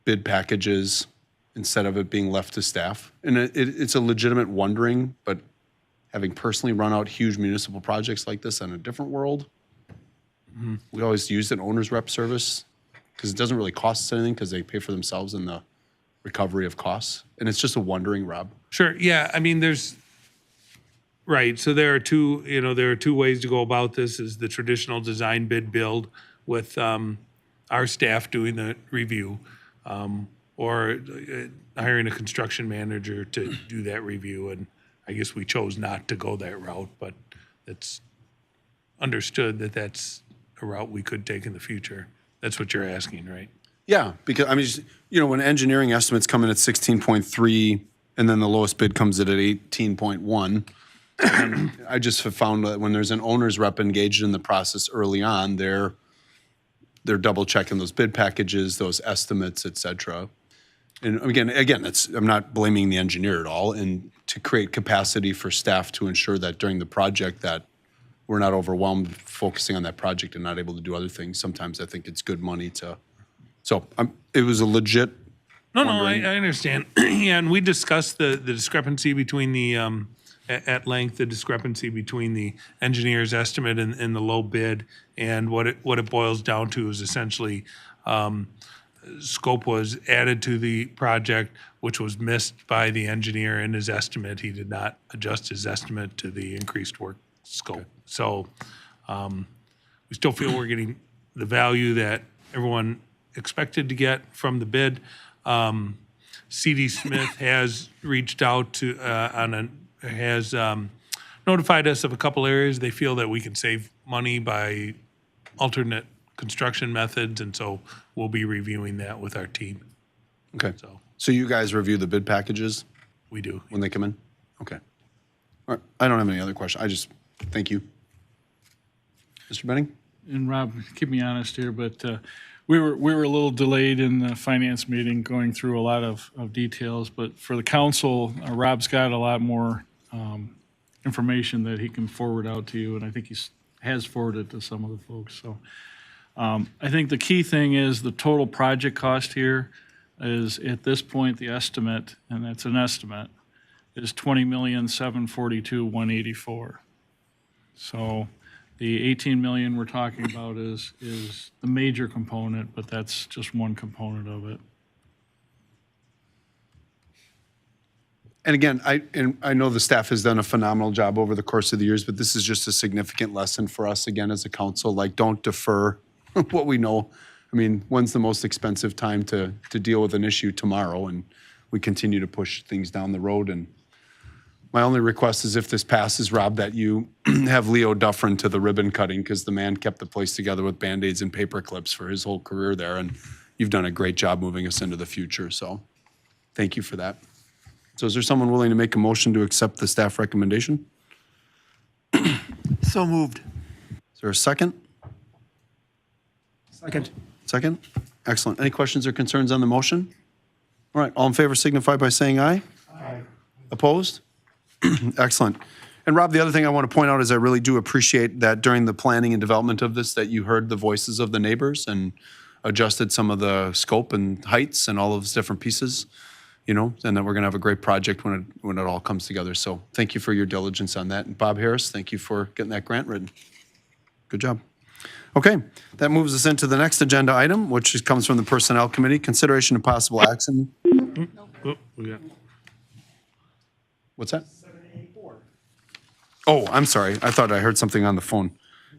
bid packages, instead of it being left to staff? And it's a legitimate wondering, but having personally run out huge municipal projects like this in a different world, we always use an owner's rep service because it doesn't really cost us anything because they pay for themselves in the recovery of costs. And it's just a wondering, Rob. Sure, yeah, I mean, right, so there are two ways to go about this, is the traditional design bid build with our staff doing the review, or hiring a construction manager to do that review, and I guess we chose not to go that route, but it's understood that that's a route we could take in the future. That's what you're asking, right? Yeah, because I mean, when engineering estimates come in at 16.3 and then the lowest bid comes in at 18.1, I just have found that when there's an owner's rep engaged in the process early on, they're double checking those bid packages, those estimates, et cetera. And again, I'm not blaming the engineer at all, and to create capacity for staff to ensure that during the project that we're not overwhelmed focusing on that project and not able to do other things. Sometimes I think it's good money to, so it was a legit. No, I understand. Yeah, and we discussed the discrepancy between the, at length, the discrepancy between the engineer's estimate and the low bid. And what it boils down to is essentially scope was added to the project, which was missed by the engineer in his estimate. He did not adjust his estimate to the increased work scope. So we still feel we're getting the value that everyone expected to get from the bid. CD Smith has reached out to has notified us of a couple areas they feel that we can save money by alternate construction methods, and so we'll be reviewing that with our team. Okay. So you guys review the bid packages We do. when they come in? Okay. All right. I don't have any other questions. I just, thank you. Mr. Benning? And Rob, keep me honest here, but we were a little delayed in the finance meeting, going through a lot of details. But for the council, Rob's got a lot more information that he can forward out to you, and I think he has forwarded to some of the folks. So I think the key thing is the total project cost here is, at this point, the estimate, and that's an estimate, is $20,742,184. So the 18 million we're talking about is the major component, but that's just one component of it. And again, I know the staff has done a phenomenal job over the course of the years, but this is just a significant lesson for us, again, as a council. Like, don't defer what we know. I mean, when's the most expensive time to deal with an issue? Tomorrow, and we continue to push things down the road. And my only request is, if this passes, Rob, that you have Leo Dufferin to the ribbon cutting, because the man kept the place together with Band-Aids and paper clips for his whole career there, and you've done a great job moving us into the future. So thank you for that. So is there someone willing to make a motion to accept the staff recommendation? So moved. Is there a second? Second. Second? Excellent. Any questions or concerns on the motion? All right, all in favor signify by saying aye. Aye. Opposed? Excellent. And Rob, the other thing I want to point out is I really do appreciate that during the planning and development of this, that you heard the voices of the neighbors and adjusted some of the scope and heights and all of those different pieces, and that we're going to have a great project when it all comes together. So thank you for your diligence on that. And Bob Harris, thank you for getting that grant written. Good job. Okay, that moves us into the next agenda item, which comes from the Personnel Committee. Consideration of possible action. Oh, we got. What's that? 784. Oh, I'm sorry. I thought I heard something on the phone.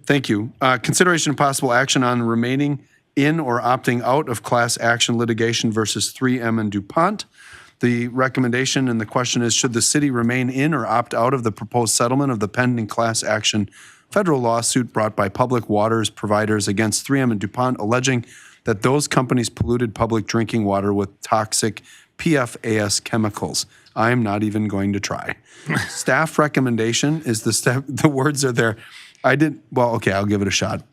Thank you. Consideration of possible action on remaining in or opting out of class action litigation versus 3M and DuPont. The recommendation and the question is, should the city remain in or opt out of the proposed settlement of the pending class action federal lawsuit brought by Public Waters providers against 3M and DuPont, alleging that those companies polluted public drinking water with toxic PFAS chemicals? I'm not even going to try. Staff recommendation is the words are there. I'll give it a shot.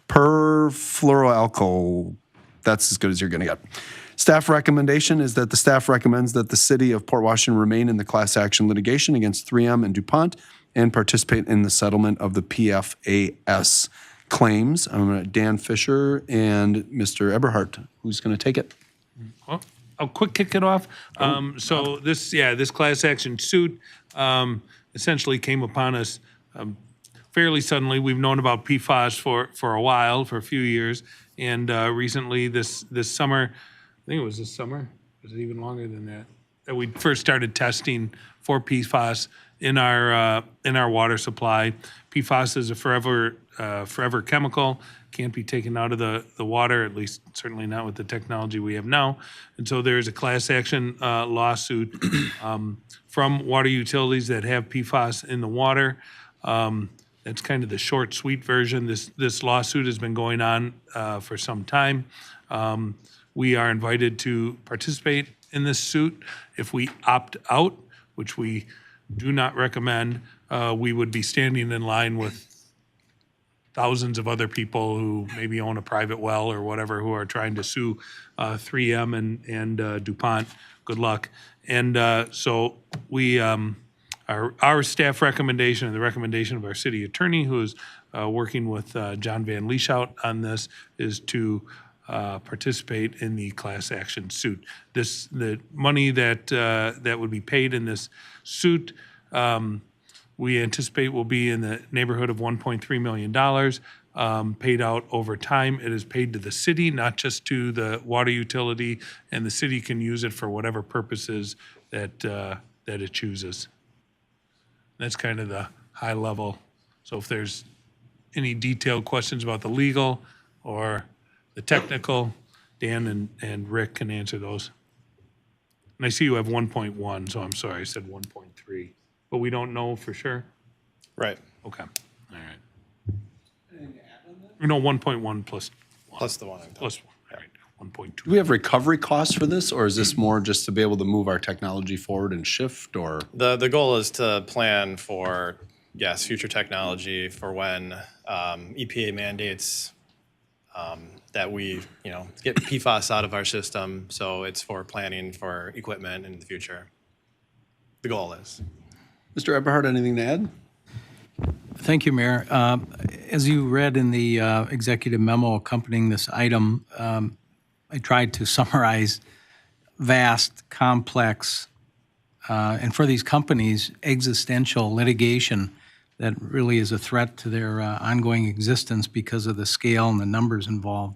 Perfluoroalkyl. That's as good as you're going to get. Staff recommendation is that the staff recommends that the city of Port Washington remain in the class action litigation against 3M and DuPont and participate in the settlement of the PFAS claims. I'm going to Dan Fisher and Mr. Eberhardt. Who's going to take it? Well, I'll quick kick it off. So this class action suit essentially came upon us fairly suddenly. We've known about PFAS for a while, for a few years, and recently this summer, I think it was this summer, was it even longer than that, that we first started testing for PFAS in our water supply. PFAS is a forever chemical, can't be taken out of the water, at least certainly not with the technology we have now. And so there's a class action lawsuit from water utilities that have PFAS in the water. That's kind of the short, sweet version. This lawsuit has been going on for some time. We are invited to participate in this suit. If we opt out, which we do not recommend, we would be standing in line with thousands of other people who maybe own a private well or whatever, who are trying to sue 3M and DuPont. Good luck. And so we, our staff recommendation and the recommendation of our city attorney, who is working with John Van Lieshout on this, is to participate in the class action suit. The money that would be paid in this suit, we anticipate will be in the neighborhood of $1.3 million, paid out over time. It is paid to the city, not just to the water utility, and the city can use it for whatever purposes that it chooses. That's kind of the high level. So if there's any detailed questions about the legal or the technical, Dan and Rick can answer those. And I see you have 1.1, so I'm sorry, I said 1.3. But we don't know for sure? Right. Okay, all right. No, 1.1 plus 1. Plus the one. Plus 1, all right, 1.2. Do we have recovery costs for this, or is this more just to be able to move our technology forward and shift, or? The goal is to plan for, yes, future technology for when EPA mandates that we, get PFAS out of our system. So it's for planning for equipment in the future. The goal is. Mr. Eberhard, anything to add? Thank you, Mayor. As you read in the executive memo accompanying this item, I tried to summarize vast, complex, and for these companies, existential litigation that really is a threat to their ongoing existence because of the scale and the numbers involved.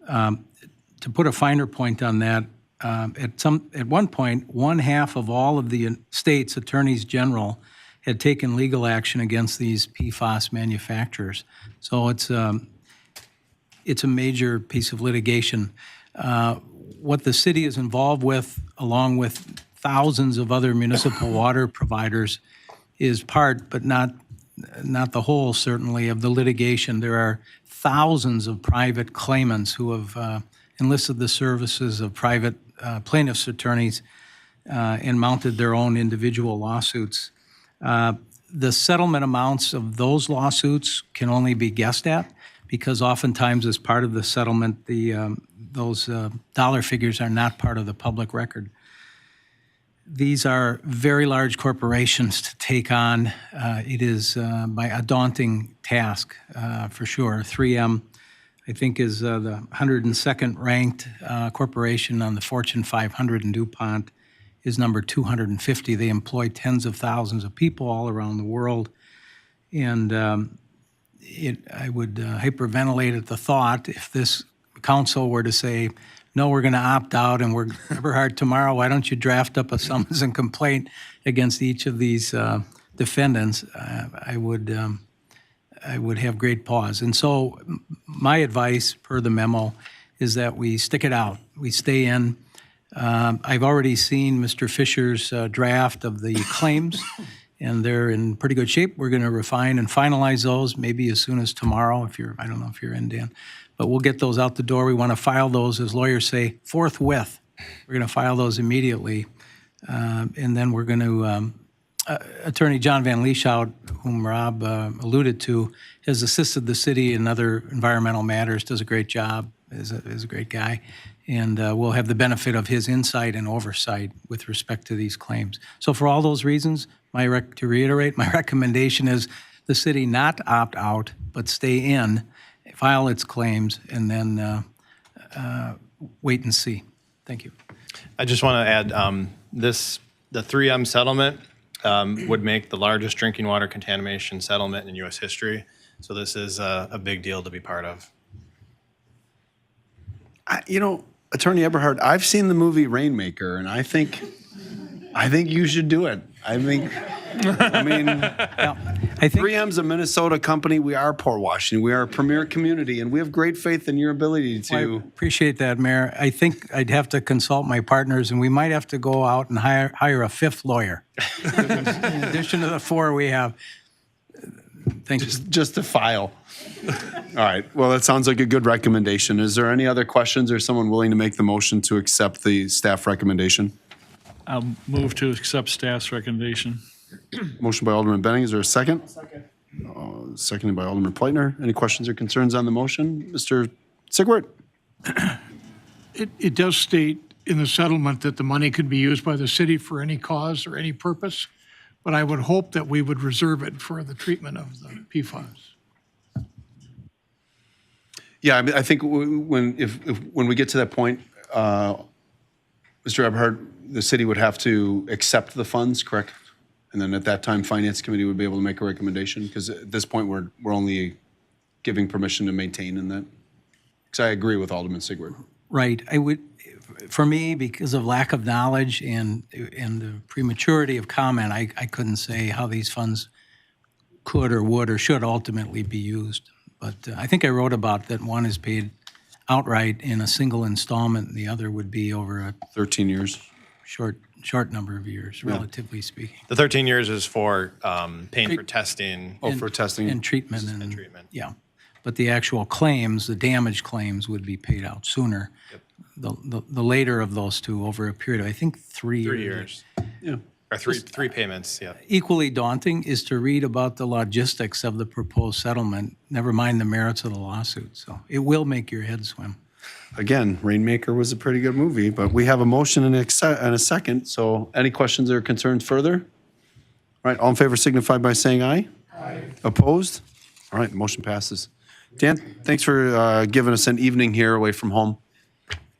To put a finer point on that, at one point, 1/2 of all of the state's attorneys general had taken legal action against these PFAS manufacturers. So it's a major piece of litigation. What the city is involved with, along with thousands of other municipal water providers, is part, but not the whole, certainly, of the litigation. There are thousands of private claimants who have enlisted the services of private plaintiffs' attorneys and mounted their own individual lawsuits. The settlement amounts of those lawsuits can only be guessed at, because oftentimes as part of the settlement, those dollar figures are not part of the public record. These are very large corporations to take on. It is by a daunting task, for sure. 3M, I think, is the 102nd ranked corporation on the Fortune 500, and DuPont is number 250. They employ tens of thousands of people all around the world. And I would hyperventilate at the thought, if this council were to say, no, we're going to opt out, and we're Eberhard, tomorrow, why don't you draft up a summons and complaint against each of these defendants? I would have great pause. And so my advice, per the memo, is that we stick it out. We stay in. I've already seen Mr. Fisher's draft of the claims, and they're in pretty good shape. We're going to refine and finalize those maybe as soon as tomorrow, I don't know if you're in, Dan. But we'll get those out the door. We want to file those, as lawyers say, forthwith. We're going to file those immediately. And then we're going to, Attorney John Van Lieshout, whom Rob alluded to, has assisted the city in other environmental matters, does a great job, is a great guy. And we'll have the benefit of his insight and oversight with respect to these claims. So for all those reasons, to reiterate, my recommendation is the city not opt out, but stay in, file its claims, and then wait and see. Thank you. I just want to add the 3M settlement would make the largest drinking water contamination settlement in U.S. history. So this is a big deal to be part of. Attorney Eberhard, I've seen the movie Rainmaker, and I think you should do it. I mean, 3M's a Minnesota company. We are Port Washington. We are a premier community, and we have great faith in your ability I to. appreciate that, Mayor. I think I'd have to consult my partners, and we might have to go out and hire a fifth lawyer in addition to the four we have. Thank you. Just to file. All right. Well, that sounds like a good recommendation. Is there any other questions or someone willing to make the motion to accept the staff recommendation? I'll move to accept staff's recommendation. Motion by Alderman Benning. Is there a second? Second. Seconded by Alderman Pleitner. Any questions or concerns on the motion? Mr. Sigwart? It does state in the settlement that the money could be used by the city for any cause or any purpose, but I would hope that we would reserve it for the treatment of the PFAS. Yeah, I mean, I think when we get to that point, Mr. Eberhard, the city would have to accept the funds, correct? And then at that time, Finance Committee would be able to make a recommendation, because at this point, we're only giving permission to maintain in that. Because I agree with Alderman Sigwart. Right. I would, for me, because of lack of knowledge and the prematurity of comment, I couldn't say how these funds could or would or should ultimately be used. But I think I wrote about that one is paid outright in a single installment, and the other would be over a 13 years. Short number of years, relatively speaking. The 13 years is for paying for testing. For testing. And treatment. And treatment. Yeah. But the actual claims, the damage claims, would be paid out sooner. Yep. The later of those two over a period of, I think, 3 years. 3 years. Yeah. Or three payments, yeah. Equally daunting is to read about the logistics of the proposed settlement, never mind the merits of the lawsuit. So it will make your head swim. Again, Rainmaker was a pretty good movie, but we have a motion and a second. So any questions or concerns further? All right, all in favor signify by saying aye. Aye. Opposed? All right, the motion passes. Dan, thanks for giving us an evening here away from home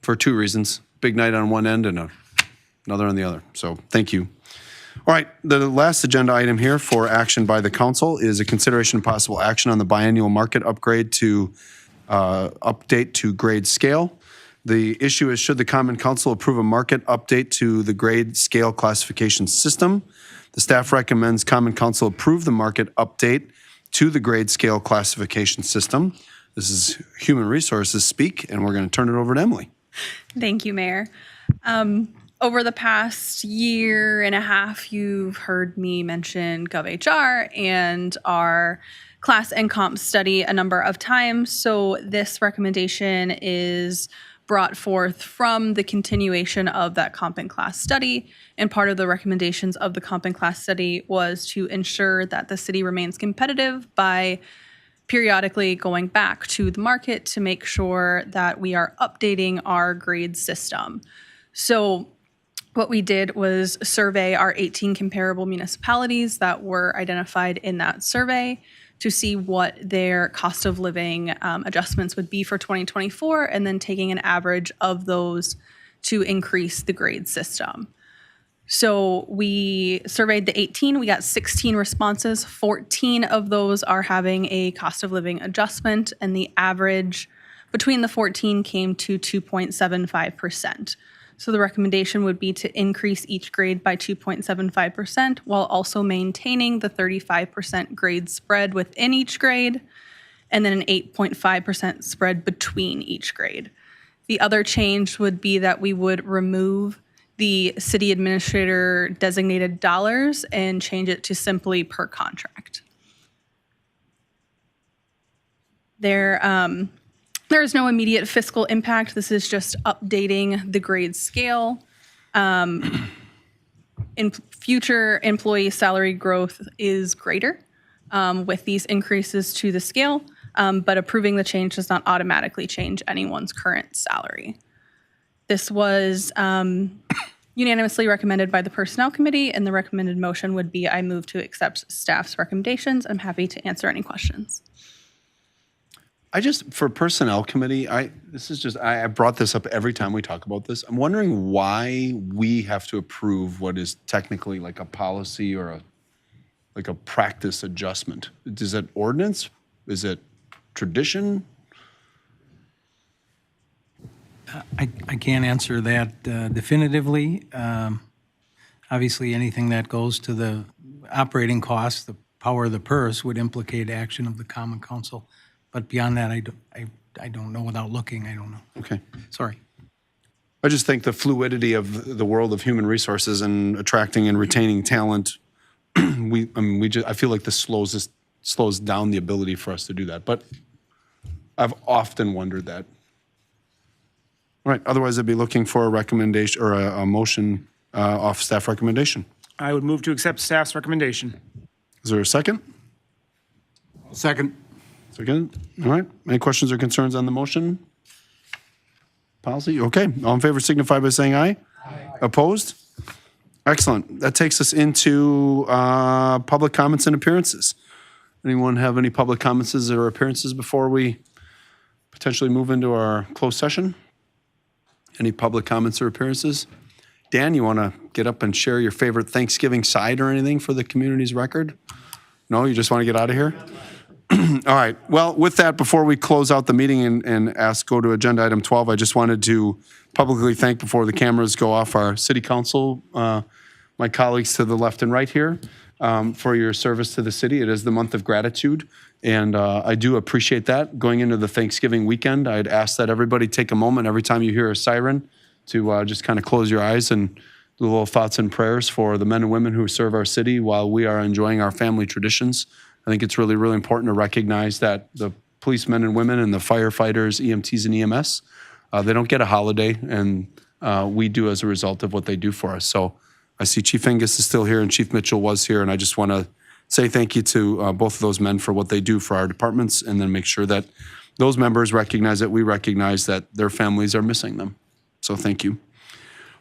for two reasons. Big night on one end and another on the other. So thank you. All right, the last agenda item here for action by the council is a consideration of possible action on the biannual market upgrade to update to grade scale. The issue is, should the Common Council approve a market update to the grade scale classification system? The staff recommends Common Council approve the market update to the grade scale classification system. This is Human Resources speak, and we're going to turn it over to Emily. Thank you, Mayor. Over the past year and a half, you've heard me mention GovHR and our class and comp study a number of times. So this recommendation is brought forth from the continuation of that comp and class study. And part of the recommendations of the comp and class study was to ensure that the city remains competitive by periodically going back to the market to make sure that we are updating our grade system. So what we did was survey our 18 comparable municipalities that were identified in that survey to see what their cost of living adjustments would be for 2024, and then taking an average of those to increase the grade system. So we surveyed the 18, we got 16 responses. 14 of those are having a cost of living adjustment, and the average between the 14 came to 2.75%. So the recommendation would be to increase each grade by 2.75% while also maintaining the 35% grade spread within each grade, and then an 8.5% spread between each grade. The other change would be that we would remove the city administrator designated dollars and change it to simply per contract. There is no immediate fiscal impact. This is just updating the grade scale. In future, employee salary growth is greater with these increases to the scale, but approving the change does not automatically change anyone's current salary. This was unanimously recommended by the Personnel Committee, and the recommended motion would be I move to accept staff's recommendations. I'm happy to answer any questions. I just, for Personnel Committee, I brought this up every time we talk about this. I'm wondering why we have to approve what is technically like a policy or like a practice adjustment. Is it ordinance? Is it tradition? I can't answer that definitively. Obviously, anything that goes to the operating costs, the power of the purse, would implicate action of the Common Council. But beyond that, I don't know. Without looking, I don't know. Okay. Sorry. I just think the fluidity of the world of human resources and attracting and retaining talent, I feel like this slows down the ability for us to do that. But I've often wondered that. All right, otherwise I'd be looking for a recommendation or a motion off staff recommendation. I would move to accept staff's recommendation. Is there a second? Second. Second. All right. Any questions or concerns on the motion? Policy? Okay. All in favor signify by saying aye. Aye. Opposed? Excellent. That takes us into public comments and appearances. Anyone have any public comments or appearances before we potentially move into our closed session? Any public comments or appearances? Dan, you want to get up and share your favorite Thanksgiving side or anything for the community's record? No, you just want to get out of here? All right. Well, with that, before we close out the meeting and go to agenda item 12, I just wanted to publicly thank, before the cameras go off, our city council, my colleagues to the left and right here, for your service to the city. It is the month of gratitude, and I do appreciate that. Going into the Thanksgiving weekend, I'd ask that everybody take a moment every time you hear a siren to just kind of close your eyes and do a little thoughts and prayers for the men and women who serve our city while we are enjoying our family traditions. I think it's really, really important to recognize that the policemen and women and the firefighters, EMTs and EMS, they don't get a holiday, and we do as a result of what they do for us. So I see Chief Angus is still here and Chief Mitchell was here, and I just want to say thank you to both of those men for what they do for our departments, and then make sure that those members recognize that we recognize that their families are missing them. So thank you.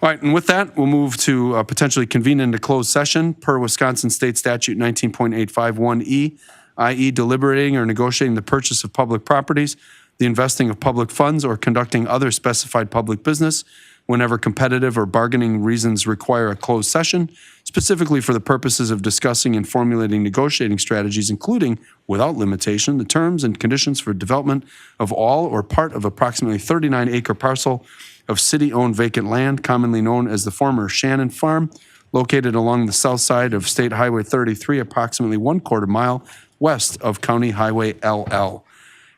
All right, and with that, we'll move to potentially convene into closed session per Wisconsin State Statute 19.851E, i.e. deliberating or negotiating the purchase of public properties, the investing of public funds, or conducting other specified public business whenever competitive or bargaining reasons require a closed session, specifically for the purposes of discussing and formulating negotiating strategies, including, without limitation, the terms and conditions for development of all or part of approximately 39-acre parcel of city-owned vacant land, commonly known as the former Shannon Farm, located along the south side of State Highway 33, approximately 1/4 mile west of County Highway LL.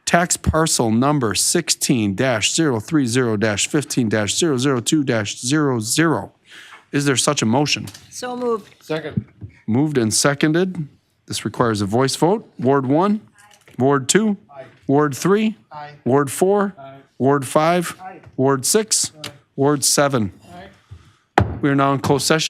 Tax parcel number 16-030-15-002-00. Is there such a motion? So moved. Second. Moved and seconded. This requires a voice vote. Ward 1? Ward 2? Ward 3? Ward 4? Ward 5? Ward 6? Ward 7? We are now in closed session.